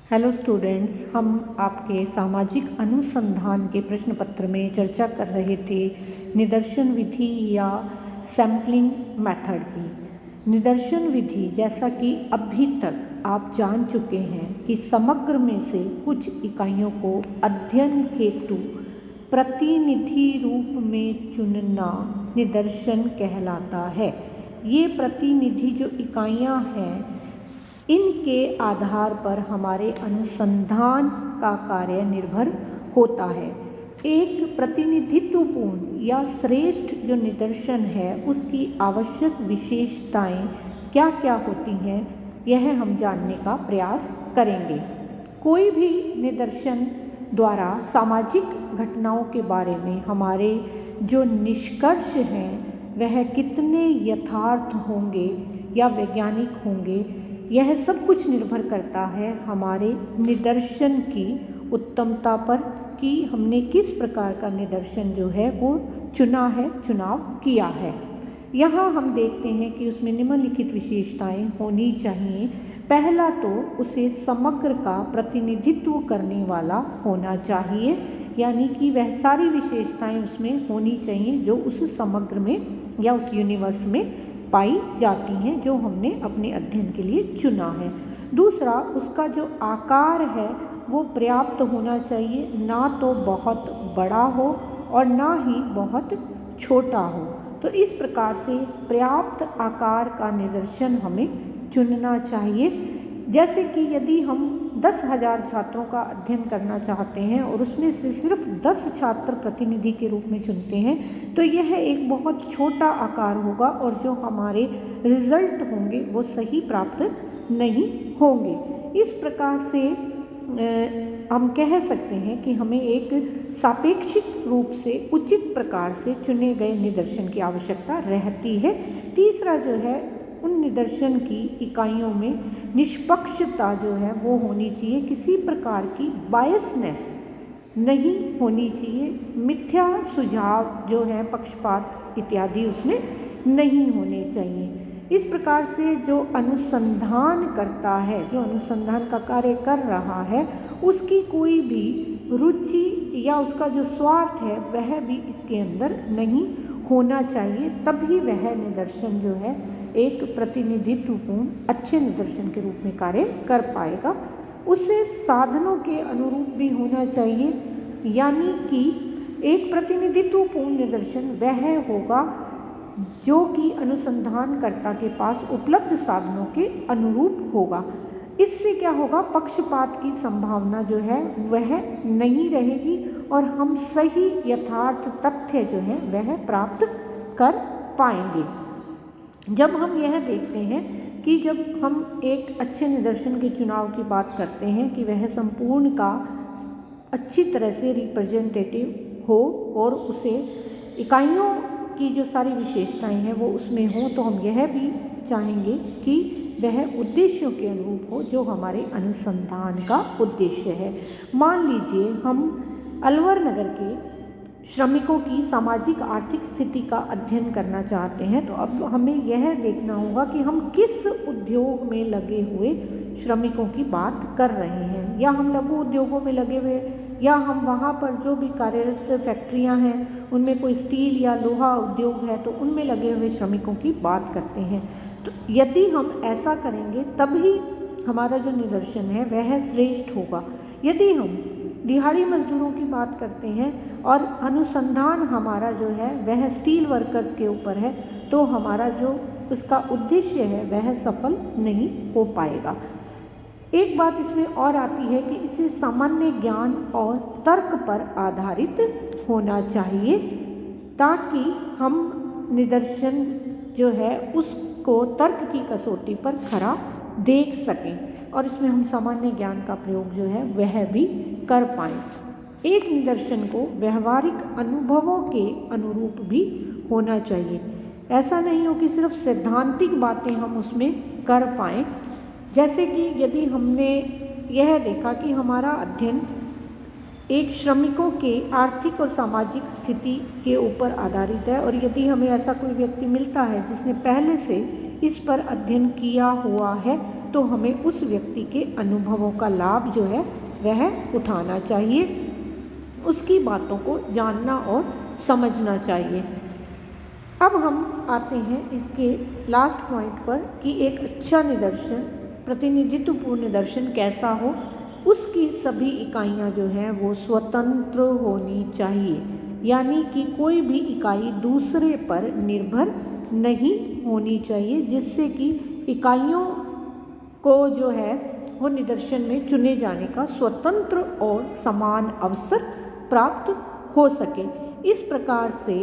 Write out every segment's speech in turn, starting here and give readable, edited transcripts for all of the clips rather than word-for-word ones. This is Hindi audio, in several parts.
हेलो स्टूडेंट्स, हम आपके सामाजिक अनुसंधान के प्रश्न पत्र में चर्चा कर रहे थे निदर्शन विधि या सैम्पलिंग मेथड की। निदर्शन विधि, जैसा कि अभी तक आप जान चुके हैं कि समग्र में से कुछ इकाइयों को अध्ययन हेतु प्रतिनिधि रूप में चुनना निदर्शन कहलाता है। ये प्रतिनिधि जो इकाइयाँ हैं, इनके आधार पर हमारे अनुसंधान का कार्य निर्भर होता है। एक प्रतिनिधित्वपूर्ण या श्रेष्ठ जो निदर्शन है, उसकी आवश्यक विशेषताएं क्या क्या होती हैं, यह हम जानने का प्रयास करेंगे। कोई भी निदर्शन द्वारा सामाजिक घटनाओं के बारे में हमारे जो निष्कर्ष हैं, वह कितने यथार्थ होंगे या वैज्ञानिक होंगे, यह सब कुछ निर्भर करता है हमारे निदर्शन की उत्तमता पर कि हमने किस प्रकार का निदर्शन जो है वो चुनाव किया है। यहाँ हम देखते हैं कि उसमें निम्नलिखित विशेषताएं होनी चाहिए। पहला तो उसे समग्र का प्रतिनिधित्व करने वाला होना चाहिए, यानी कि वह सारी विशेषताएं उसमें होनी चाहिए जो उस समग्र में या उस यूनिवर्स में पाई जाती हैं जो हमने अपने अध्ययन के लिए चुना है। दूसरा, उसका जो आकार है वो पर्याप्त होना चाहिए, ना तो बहुत बड़ा हो और ना ही बहुत छोटा हो। तो इस प्रकार से पर्याप्त आकार का निदर्शन हमें चुनना चाहिए। जैसे कि यदि हम 10,000 छात्रों का अध्ययन करना चाहते हैं और उसमें से सिर्फ 10 छात्र प्रतिनिधि के रूप में चुनते हैं, तो यह एक बहुत छोटा आकार होगा और जो हमारे रिजल्ट होंगे वो सही प्राप्त नहीं होंगे। इस प्रकार से हम कह सकते हैं कि हमें एक सापेक्षिक रूप से उचित प्रकार से चुने गए निदर्शन की आवश्यकता रहती है। तीसरा जो है, उन निदर्शन की इकाइयों में निष्पक्षता जो है वो होनी चाहिए, किसी प्रकार की बायसनेस नहीं होनी चाहिए, मिथ्या सुझाव जो है, पक्षपात इत्यादि उसमें नहीं होने चाहिए। इस प्रकार से जो अनुसंधान करता है, जो अनुसंधान का कार्य कर रहा है, उसकी कोई भी रुचि या उसका जो स्वार्थ है वह भी इसके अंदर नहीं होना चाहिए, तभी वह निदर्शन जो है एक प्रतिनिधित्वपूर्ण अच्छे निदर्शन के रूप में कार्य कर पाएगा। उसे साधनों के अनुरूप भी होना चाहिए, यानी कि एक प्रतिनिधित्वपूर्ण निदर्शन वह होगा जो कि अनुसंधानकर्ता के पास उपलब्ध साधनों के अनुरूप होगा। इससे क्या होगा, पक्षपात की संभावना जो है वह नहीं रहेगी और हम सही यथार्थ तथ्य जो है वह प्राप्त कर पाएंगे। जब हम यह देखते हैं कि जब हम एक अच्छे निदर्शन के चुनाव की बात करते हैं कि वह संपूर्ण का अच्छी तरह से रिप्रेजेंटेटिव हो और उसे इकाइयों की जो सारी विशेषताएं हैं वो उसमें हो, तो हम यह भी चाहेंगे कि वह उद्देश्यों के अनुरूप हो जो हमारे अनुसंधान का उद्देश्य है। मान लीजिए हम अलवर नगर के श्रमिकों की सामाजिक आर्थिक स्थिति का अध्ययन करना चाहते हैं, तो अब हमें यह देखना होगा कि हम किस उद्योग में लगे हुए श्रमिकों की बात कर रहे हैं, या हम लघु उद्योगों में लगे हुए, या हम वहाँ पर जो भी कार्यरत फैक्ट्रियाँ हैं उनमें कोई स्टील या लोहा उद्योग है तो उनमें लगे हुए श्रमिकों की बात करते हैं। तो यदि हम ऐसा करेंगे तभी हमारा जो निदर्शन है वह श्रेष्ठ होगा। यदि हम दिहाड़ी मजदूरों की बात करते हैं और अनुसंधान हमारा जो है वह स्टील वर्कर्स के ऊपर है, तो हमारा जो उसका उद्देश्य है वह सफल नहीं हो पाएगा। एक बात इसमें और आती है कि इसे सामान्य ज्ञान और तर्क पर आधारित होना चाहिए, ताकि हम निदर्शन जो है उसको तर्क की कसौटी पर खरा देख सकें और इसमें हम सामान्य ज्ञान का प्रयोग जो है वह भी कर पाएँ। एक निदर्शन को व्यवहारिक अनुभवों के अनुरूप भी होना चाहिए। ऐसा नहीं हो कि सिर्फ सैद्धांतिक बातें हम उसमें कर पाएँ। जैसे कि यदि हमने यह देखा कि हमारा अध्ययन एक श्रमिकों के आर्थिक और सामाजिक स्थिति के ऊपर आधारित है और यदि हमें ऐसा कोई व्यक्ति मिलता है जिसने पहले से इस पर अध्ययन किया हुआ है, तो हमें उस व्यक्ति के अनुभवों का लाभ जो है वह उठाना चाहिए, उसकी बातों को जानना और समझना चाहिए। अब हम आते हैं इसके लास्ट पॉइंट पर कि एक अच्छा निदर्शन, प्रतिनिधित्वपूर्ण निदर्शन कैसा हो। उसकी सभी इकाइयाँ जो हैं वो स्वतंत्र होनी चाहिए, यानी कि कोई भी इकाई दूसरे पर निर्भर नहीं होनी चाहिए, जिससे कि इकाइयों को जो है वो निदर्शन में चुने जाने का स्वतंत्र और समान अवसर प्राप्त हो सके। इस प्रकार से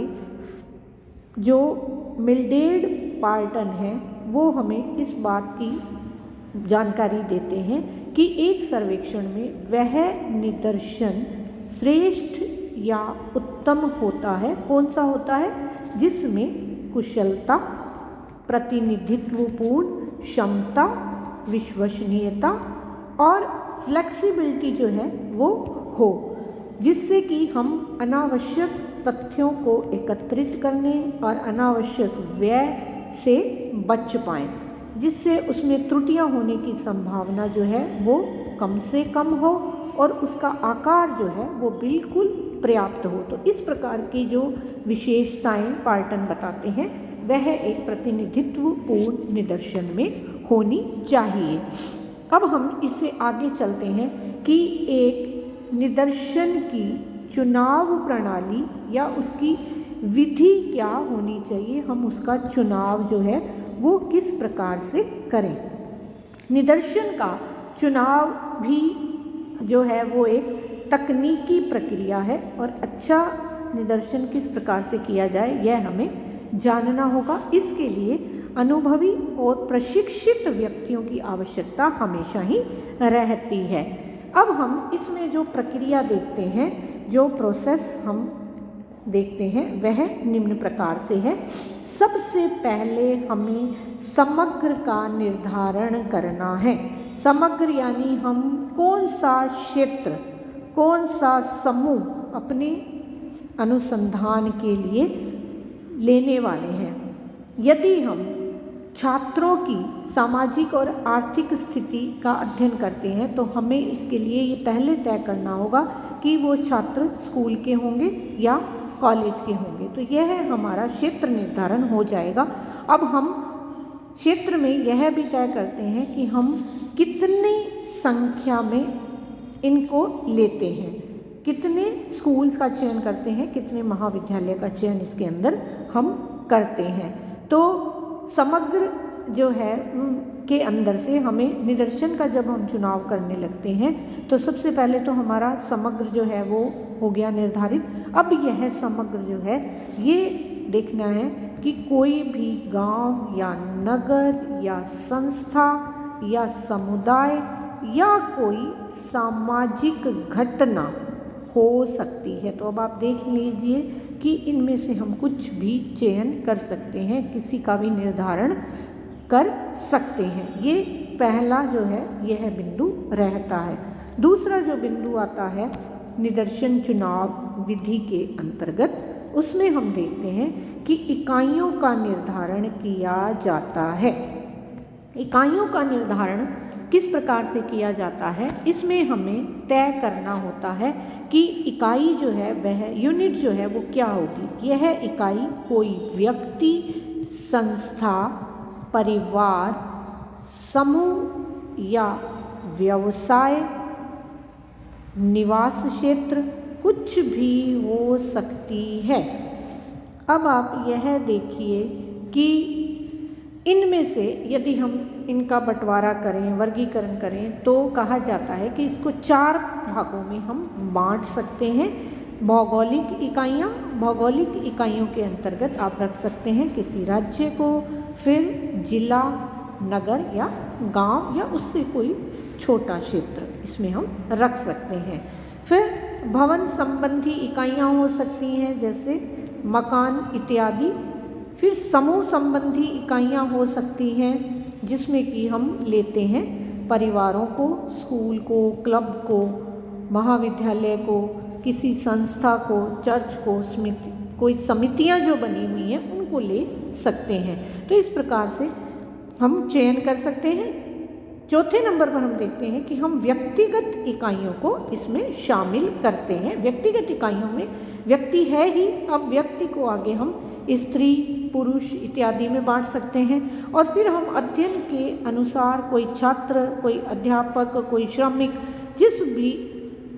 जो मिल्डेड पार्टन है वो हमें इस बात की जानकारी देते हैं कि एक सर्वेक्षण में वह निदर्शन श्रेष्ठ या उत्तम होता है, कौन सा होता है, जिसमें कुशलता, प्रतिनिधित्वपूर्ण क्षमता, विश्वसनीयता और फ्लेक्सिबिलिटी जो है वो हो, जिससे कि हम अनावश्यक तथ्यों को एकत्रित करने और अनावश्यक व्यय से बच पाएँ, जिससे उसमें त्रुटियां होने की संभावना जो है वो कम से कम हो और उसका आकार जो है वो बिल्कुल पर्याप्त हो। तो इस प्रकार की जो विशेषताएं पार्टन बताते हैं वह एक प्रतिनिधित्वपूर्ण निदर्शन में होनी चाहिए। अब हम इससे आगे चलते हैं कि एक निदर्शन की चुनाव प्रणाली या उसकी विधि क्या होनी चाहिए, हम उसका चुनाव जो है वो किस प्रकार से करें। निदर्शन का चुनाव भी जो है वो एक तकनीकी प्रक्रिया है और अच्छा निदर्शन किस प्रकार से किया जाए यह हमें जानना होगा। इसके लिए अनुभवी और प्रशिक्षित व्यक्तियों की आवश्यकता हमेशा ही रहती है। अब हम इसमें जो प्रक्रिया देखते हैं, जो प्रोसेस हम देखते हैं वह निम्न प्रकार से है। सबसे पहले हमें समग्र का निर्धारण करना है। समग्र यानी हम कौन सा क्षेत्र, कौन सा समूह अपने अनुसंधान के लिए लेने वाले हैं। यदि हम छात्रों की सामाजिक और आर्थिक स्थिति का अध्ययन करते हैं तो हमें इसके लिए ये पहले तय करना होगा कि वो छात्र स्कूल के होंगे या कॉलेज के होंगे, तो यह हमारा क्षेत्र निर्धारण हो जाएगा। अब हम क्षेत्र में यह भी तय करते हैं कि हम कितनी संख्या में इनको लेते हैं, कितने स्कूल्स का चयन करते हैं, कितने महाविद्यालय का चयन इसके अंदर हम करते हैं। तो समग्र जो है के अंदर से हमें निदर्शन का जब हम चुनाव करने लगते हैं तो सबसे पहले तो हमारा समग्र जो है वो हो गया निर्धारित। अब यह समग्र जो है ये देखना है कि कोई भी गांव या नगर या संस्था या समुदाय या कोई सामाजिक घटना हो सकती है। तो अब आप देख लीजिए कि इनमें से हम कुछ भी चयन कर सकते हैं, किसी का भी निर्धारण कर सकते हैं। ये पहला जो है यह बिंदु रहता है। दूसरा जो बिंदु आता है निदर्शन चुनाव विधि के अंतर्गत, उसमें हम देखते हैं कि इकाइयों का निर्धारण किया जाता है। इकाइयों का निर्धारण किस प्रकार से किया जाता है, इसमें हमें तय करना होता है कि इकाई जो है वह यूनिट जो है वो क्या होगी। यह इकाई कोई व्यक्ति, संस्था, परिवार, समूह या व्यवसाय, निवास क्षेत्र कुछ भी हो सकती है। अब आप यह देखिए कि इनमें से यदि हम इनका बंटवारा करें, वर्गीकरण करें तो कहा जाता है कि इसको 4 भागों में हम बांट सकते हैं। भौगोलिक इकाइयाँ, भौगोलिक इकाइयों के अंतर्गत आप रख सकते हैं किसी राज्य को, फिर जिला, नगर या गांव या उससे कोई छोटा क्षेत्र इसमें हम रख सकते हैं। फिर भवन संबंधी इकाइयाँ हो सकती हैं जैसे मकान इत्यादि। फिर समूह संबंधी इकाइयाँ हो सकती हैं जिसमें कि हम लेते हैं परिवारों को, स्कूल को, क्लब को, महाविद्यालय को, किसी संस्था को, चर्च को, कोई समितियां जो बनी हुई हैं उनको ले सकते हैं। तो इस प्रकार से हम चयन कर सकते हैं चौथे नंबर पर हम देखते हैं कि हम व्यक्तिगत इकाइयों को इसमें शामिल करते हैं। व्यक्तिगत इकाइयों में व्यक्ति है ही, अब व्यक्ति को आगे हम स्त्री, पुरुष इत्यादि में बांट सकते हैं। और फिर हम अध्ययन के अनुसार कोई छात्र, कोई अध्यापक, कोई श्रमिक, जिस भी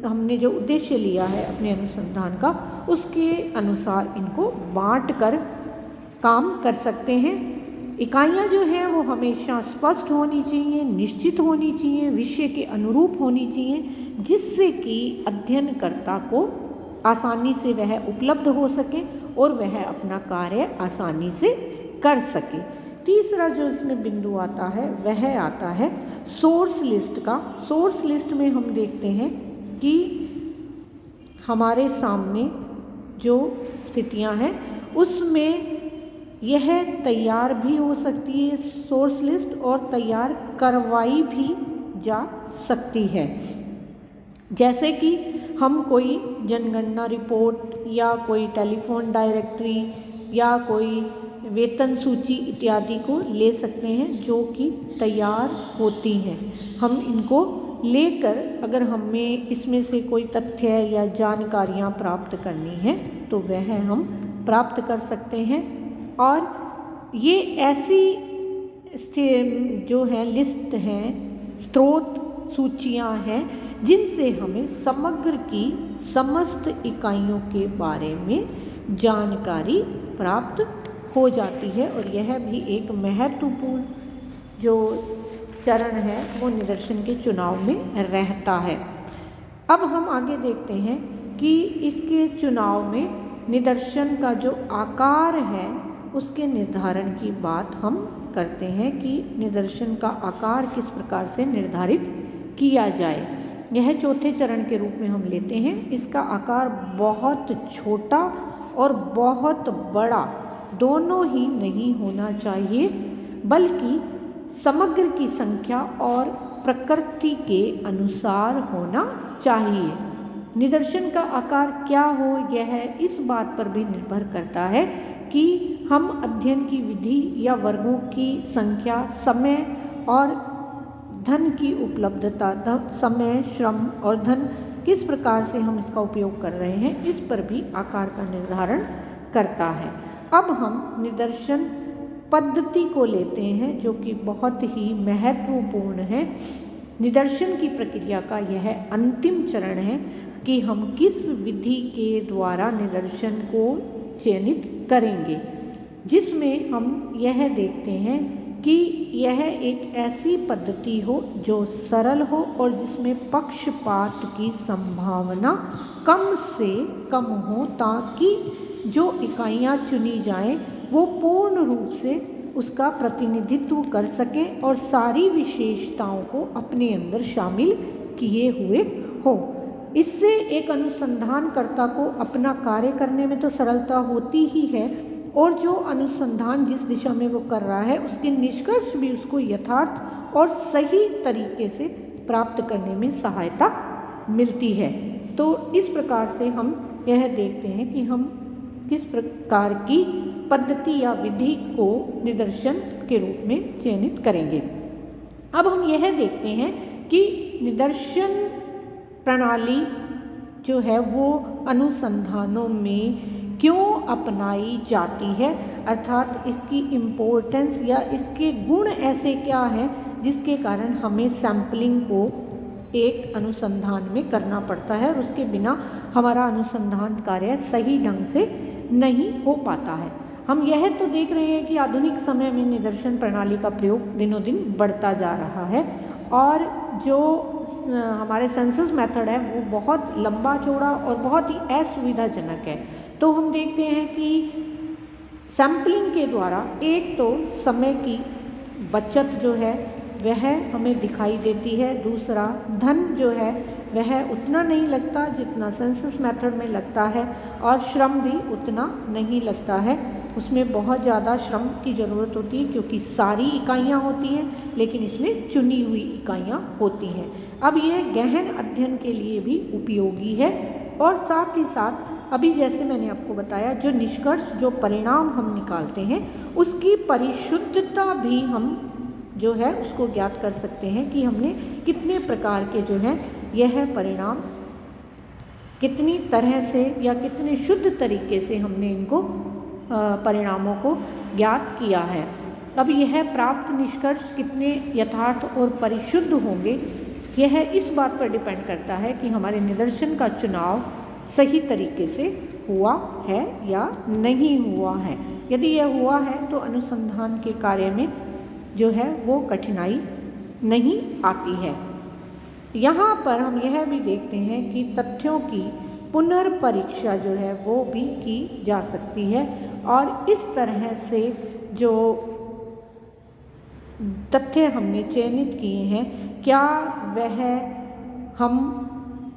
हमने जो उद्देश्य लिया है अपने अनुसंधान का, उसके अनुसार इनको बांट कर काम कर सकते हैं। इकाइयाँ जो हैं वो हमेशा स्पष्ट होनी चाहिए, निश्चित होनी चाहिए, विषय के अनुरूप होनी चाहिए, जिससे कि अध्ययनकर्ता को आसानी से वह उपलब्ध हो सके और वह अपना कार्य आसानी से कर सके। तीसरा जो इसमें बिंदु आता है वह आता है सोर्स लिस्ट का। सोर्स लिस्ट में हम देखते हैं कि हमारे सामने जो स्थितियां हैं उसमें यह तैयार भी हो सकती है सोर्स लिस्ट, और तैयार करवाई भी जा सकती है। जैसे कि हम कोई जनगणना रिपोर्ट या कोई टेलीफोन डायरेक्टरी या कोई वेतन सूची इत्यादि को ले सकते हैं जो कि तैयार होती हैं। हम इनको लेकर अगर हमें इसमें से कोई तथ्य या जानकारियाँ प्राप्त करनी है तो वह हम प्राप्त कर सकते हैं। और ये ऐसी जो है लिस्ट हैं, स्रोत सूचियाँ हैं जिनसे हमें समग्र की समस्त इकाइयों के बारे में जानकारी प्राप्त हो जाती है। और यह भी एक महत्वपूर्ण जो चरण है वो निदर्शन के चुनाव में रहता है। अब हम आगे देखते हैं कि इसके चुनाव में निदर्शन का जो आकार है उसके निर्धारण की बात हम करते हैं कि निदर्शन का आकार किस प्रकार से निर्धारित किया जाए। यह चौथे चरण के रूप में हम लेते हैं। इसका आकार बहुत छोटा और बहुत बड़ा दोनों ही नहीं होना चाहिए, बल्कि समग्र की संख्या और प्रकृति के अनुसार होना चाहिए। निदर्शन का आकार क्या हो यह इस बात पर भी निर्भर करता है कि हम अध्ययन की विधि या वर्गों की संख्या, समय और धन की उपलब्धता, समय, श्रम और धन किस प्रकार से हम इसका उपयोग कर रहे हैं, इस पर भी आकार का निर्धारण करता है। अब हम निदर्शन पद्धति को लेते हैं जो कि बहुत ही महत्वपूर्ण है। निदर्शन की प्रक्रिया का यह अंतिम चरण है कि हम किस विधि के द्वारा निदर्शन को चयनित करेंगे, जिसमें हम यह देखते हैं कि यह एक ऐसी पद्धति हो जो सरल हो और जिसमें पक्षपात की संभावना कम से कम हो, ताकि जो इकाइयाँ चुनी जाएं वो पूर्ण रूप से उसका प्रतिनिधित्व कर सकें और सारी विशेषताओं को अपने अंदर शामिल किए हुए हो। इससे एक अनुसंधानकर्ता को अपना कार्य करने में तो सरलता होती ही है, और जो अनुसंधान जिस दिशा में वो कर रहा है उसके निष्कर्ष भी उसको यथार्थ और सही तरीके से प्राप्त करने में सहायता मिलती है। तो इस प्रकार से हम यह देखते हैं कि हम किस प्रकार की पद्धति या विधि को निदर्शन के रूप में चयनित करेंगे। अब हम यह देखते हैं कि निदर्शन प्रणाली जो है वो अनुसंधानों में क्यों अपनाई जाती है, अर्थात इसकी इम्पोर्टेंस या इसके गुण ऐसे क्या हैं जिसके कारण हमें सैम्पलिंग को एक अनुसंधान में करना पड़ता है और उसके बिना हमारा अनुसंधान कार्य सही ढंग से नहीं हो पाता है। हम यह तो देख रहे हैं कि आधुनिक समय में निदर्शन प्रणाली का प्रयोग दिनों दिन बढ़ता जा रहा है, और जो हमारे सेंसस मेथड है वो बहुत लंबा चौड़ा और बहुत ही असुविधाजनक है। तो हम देखते हैं कि सैम्पलिंग के द्वारा एक तो समय की बचत जो है वह हमें दिखाई देती है, दूसरा धन जो है वह उतना नहीं लगता जितना सेंसस मेथड में लगता है, और श्रम भी उतना नहीं लगता है। उसमें बहुत ज़्यादा श्रम की ज़रूरत होती है क्योंकि सारी इकाइयाँ होती हैं, लेकिन इसमें चुनी हुई इकाइयाँ होती हैं। अब यह गहन अध्ययन के लिए भी उपयोगी है, और साथ ही साथ अभी जैसे मैंने आपको बताया जो निष्कर्ष, जो परिणाम हम निकालते हैं उसकी परिशुद्धता भी हम जो है उसको ज्ञात कर सकते हैं कि हमने कितने प्रकार के जो है यह परिणाम कितनी तरह से या कितने शुद्ध तरीके से हमने इनको परिणामों को ज्ञात किया है। अब यह प्राप्त निष्कर्ष कितने यथार्थ और परिशुद्ध होंगे, यह इस बात पर डिपेंड करता है कि हमारे निदर्शन का चुनाव सही तरीके से हुआ है या नहीं हुआ है। यदि यह हुआ है तो अनुसंधान के कार्य में जो है वो कठिनाई नहीं आती है। यहाँ पर हम यह भी देखते हैं कि तथ्यों की पुनर्परीक्षा जो है वो भी की जा सकती है और इस तरह से जो तथ्य हमने चयनित किए हैं क्या वह हम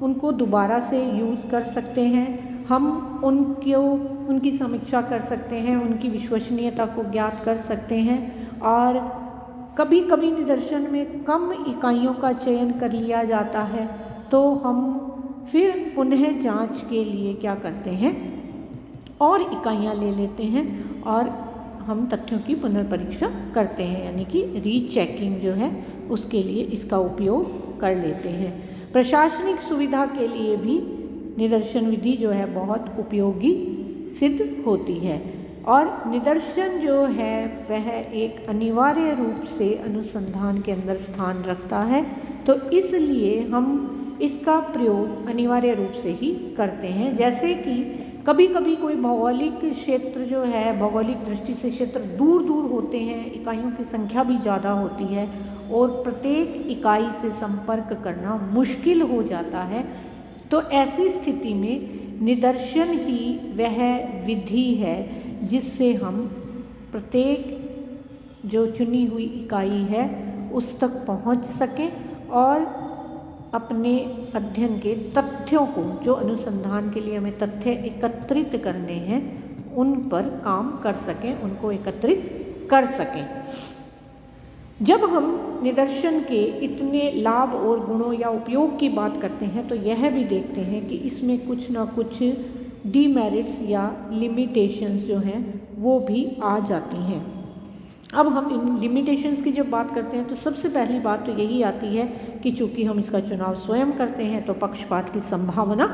उनको दोबारा से यूज़ कर सकते हैं, हम उनकी समीक्षा कर सकते हैं, उनकी विश्वसनीयता को ज्ञात कर सकते हैं। और कभी कभी निदर्शन में कम इकाइयों का चयन कर लिया जाता है तो हम फिर पुनः जांच के लिए क्या करते हैं और इकाइयाँ ले लेते हैं और हम तथ्यों की पुनर्परीक्षा करते हैं, यानी कि रीचेकिंग जो है उसके लिए इसका उपयोग कर लेते हैं। प्रशासनिक सुविधा के लिए भी निदर्शन विधि जो है बहुत उपयोगी सिद्ध होती है और निदर्शन जो है वह एक अनिवार्य रूप से अनुसंधान के अंदर स्थान रखता है, तो इसलिए हम इसका प्रयोग अनिवार्य रूप से ही करते हैं। जैसे कि कभी कभी कोई भौगोलिक क्षेत्र जो है, भौगोलिक दृष्टि से क्षेत्र दूर दूर होते हैं, इकाइयों की संख्या भी ज़्यादा होती है और प्रत्येक इकाई से संपर्क करना मुश्किल हो जाता है, तो ऐसी स्थिति में निदर्शन ही वह विधि है जिससे हम प्रत्येक जो चुनी हुई इकाई है उस तक पहुंच सकें और अपने अध्ययन के तथ्यों को, जो अनुसंधान के लिए हमें तथ्य एकत्रित करने हैं, उन पर काम कर सकें, उनको एकत्रित कर सकें। जब हम निदर्शन के इतने लाभ और गुणों या उपयोग की बात करते हैं तो यह भी देखते हैं कि इसमें कुछ ना कुछ डीमेरिट्स या लिमिटेशंस जो हैं वो भी आ जाती हैं। अब हम इन लिमिटेशंस की जब बात करते हैं तो सबसे पहली बात तो यही आती है कि चूँकि हम इसका चुनाव स्वयं करते हैं तो पक्षपात की संभावना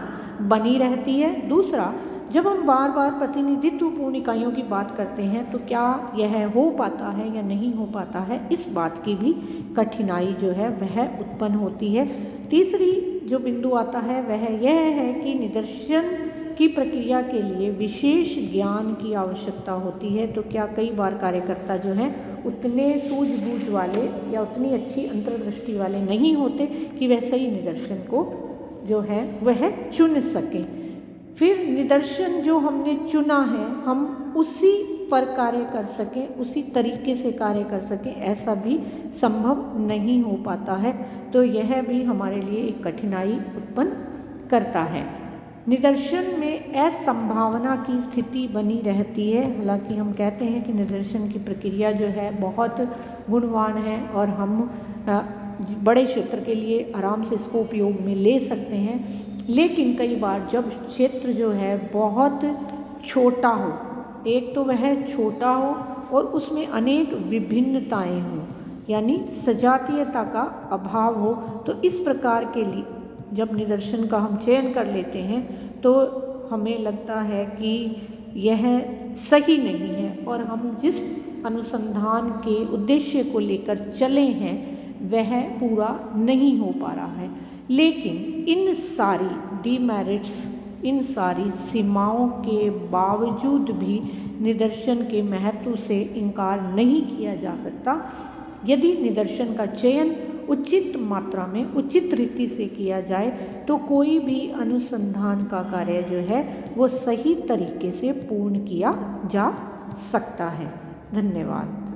बनी रहती है। दूसरा, जब हम बार बार प्रतिनिधित्वपूर्ण इकाइयों की बात करते हैं तो क्या यह हो पाता है या नहीं हो पाता है, इस बात की भी कठिनाई जो है वह उत्पन्न होती है। तीसरी जो बिंदु आता है वह यह है कि निदर्शन की प्रक्रिया के लिए विशेष ज्ञान की आवश्यकता होती है, तो क्या कई बार कार्यकर्ता जो हैं उतने सूझबूझ वाले या उतनी अच्छी अंतर्दृष्टि वाले नहीं होते कि वह सही निदर्शन को जो है वह चुन सकें। फिर निदर्शन जो हमने चुना है हम उसी पर कार्य कर सकें, उसी तरीके से कार्य कर सकें, ऐसा भी संभव नहीं हो पाता है, तो यह भी हमारे लिए एक कठिनाई उत्पन्न करता है। निदर्शन में असंभावना की स्थिति बनी रहती है। हालांकि हम कहते हैं कि निदर्शन की प्रक्रिया जो है बहुत गुणवान है और हम बड़े क्षेत्र के लिए आराम से इसको उपयोग में ले सकते हैं, लेकिन कई बार जब क्षेत्र जो है बहुत छोटा हो, एक तो वह छोटा हो और उसमें अनेक विभिन्नताएं हों, यानी सजातीयता का अभाव हो, तो इस प्रकार के लिए जब निदर्शन का हम चयन कर लेते हैं तो हमें लगता है कि यह सही नहीं है और हम जिस अनुसंधान के उद्देश्य को लेकर चले हैं वह पूरा नहीं हो पा रहा है। लेकिन इन सारी डीमेरिट्स, इन सारी सीमाओं के बावजूद भी निदर्शन के महत्व से इनकार नहीं किया जा सकता। यदि निदर्शन का चयन उचित मात्रा में, उचित रीति से किया जाए तो कोई भी अनुसंधान का कार्य जो है वो सही तरीके से पूर्ण किया जा सकता है। धन्यवाद।